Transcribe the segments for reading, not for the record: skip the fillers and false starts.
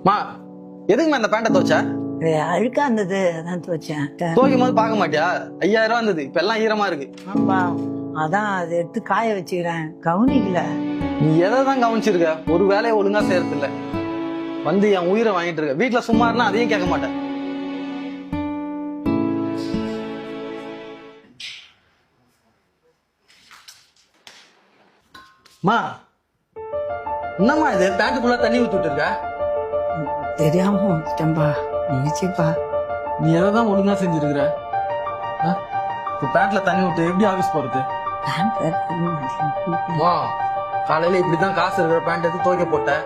மா எதுக்குமா இந்த பேண்ட துவைச்ச? அழுக்கா இருந்தது அதான் துவைச்சேன். துவைக்கும் போது பார்க்க மாட்டியா? 5000 இருந்தது, இப்ப எல்லாம் ஈரமா இருக்கு. ஆமா அதான் அதை எடுத்து காய வச்சுக்கிறேன், கவனிக்கல. நீ எதைதான் கவனிச்சிருக்க? ஒரு வேலையை ஒழுங்கா செய்யறது இல்ல. வந்து என் உயிரை வாங்கிட்டு இருக்க. வீட்டுல சும்மா இருந்தா அதையும் கேட்க மாட்டேன். மா என்னம்மா இது பேண்ட்டுக்குள்ள தண்ணி ஊத்திட்டு இருக்க? தெரியாம வந்துட்டேன்பா, நினைச்சுப்பா. நீ எதைதான் ஒழுங்கா செஞ்சிருக்கிற? இப்ப பேண்ட்ல தண்ணி விட்டு எப்படி ஆபீஸ் போறது? வா, காலையில இப்படிதான் காசு இருக்கிற பேண்ட் எடுத்து துவைக்க போட்டேன்.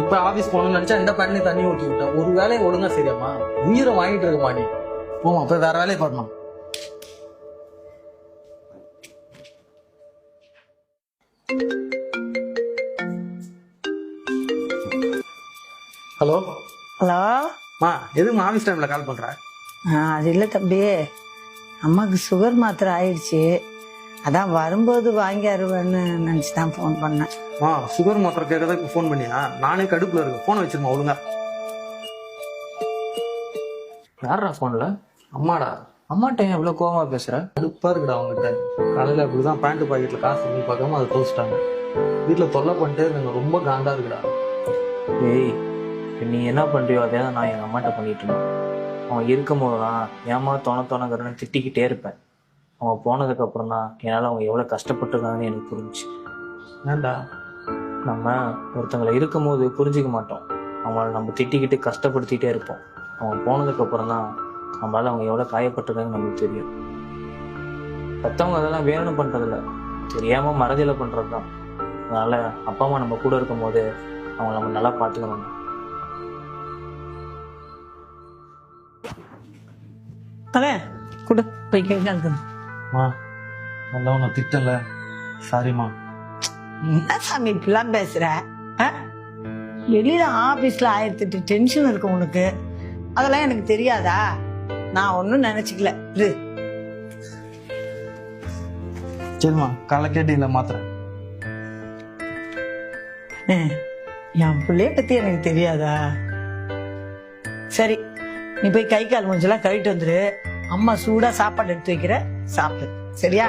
இப்ப ஆபீஸ் போகணும்னு நினைச்சா இந்த பேண்ட்லயும் தண்ணி ஊற்றி விட்டேன். ஒரு வேலையை ஒழுங்கா சரியாமா? உயிரை வாங்கிட்டு இருக்கமா நீ. போமா போய் வேற வேலையை பார்க்கலாம். Hello hello. மா, எதுக்கு ஆபீஸ் டைம்ல கால் பண்ற? அது இல்லை தம்பி, அம்மாவுக்கு சுகர் மாத்திரை ஆயிடுச்சு, அதான் வரும்போது வாங்கி அருவேன்னு நினச்சி தான் ஃபோன் பண்ணேன். சுகர் மாத்திரை கேட்கறதுக்கு ஃபோன் பண்ணியா? நானே கடுப்புல இருக்கேன். ஃபோனை வச்சிருமா ஒழுங்கா. யாரா ஃபோன்ல? அம்மாடா. அம்மாட்ட ஏன் இவ்வளோ கோவமா பேசுற? கடுப்பா இருக்குடா அவங்ககிட்ட. காலையில அப்படிதான் பேண்ட் பாக்கெட்ல காசு நீ பார்க்காம அதை தோச்சிட்டாங்க. வீட்டுல தொல்லை பண்ணிட்டே இருக்காங்க. ரொம்ப காண்டா இருக்குடா. ஏய், நீ என்ன பண்றியோ அதே தான் நான் எங்கள் அம்மாட்ட பண்ணிட்டு இருந்தேன். அவன் இருக்கும் போது தான் ஏமா தோணக்கிறன்னு திட்டிக்கிட்டே இருப்பேன். அவங்க போனதுக்கு அப்புறம் தான் என்னால் அவங்க எவ்வளோ கஷ்டப்பட்டுருக்காங்கன்னு எனக்கு புரிஞ்சுச்சு. ஏன்டா? நம்ம ஒருத்தங்களை இருக்கும் போது புரிஞ்சிக்க மாட்டோம், அவங்கள நம்ம திட்டிக்கிட்டு கஷ்டப்படுத்திட்டே இருப்போம். அவங்க போனதுக்கு அப்புறம் தான் நம்மளால அவங்க எவ்வளோ காயப்பட்டிருக்காங்கன்னு நமக்கு தெரியும். மற்றவங்க அதெல்லாம் வேணும்னு பண்றதில்ல, தெரியாம மறதியில பண்றது தான். அதனால அப்பா அம்மா நம்ம கூட இருக்கும் போது அவங்க நம்ம நல்லா பார்த்துக்கணும். தரேன் கொடு, போய் கேட்காது. மா, நல்லா உன்னை திட்டல. சாரிம்மா. என்ன சாமி இப்படிலாம் பேசுற? வெளியில ஆபீஸ்ல 1008 டென்ஷன் இருக்கு உனக்கு, அதெல்லாம் எனக்கு தெரியாதா? நான் ஒன்னும் நினைச்சுக்கல. சரிம்மா, காலை கேட்டீங்களா மாத்திரை? என் பிள்ளைய பத்தி எனக்கு தெரியாதா? சரி, நீ போய் கை கால் மூஞ்செல்லாம் கழுவிட்டு வந்துரு. அம்மா சூடா சாப்பாடு எடுத்து வைக்கிற, சாப்பிடு. சரியா?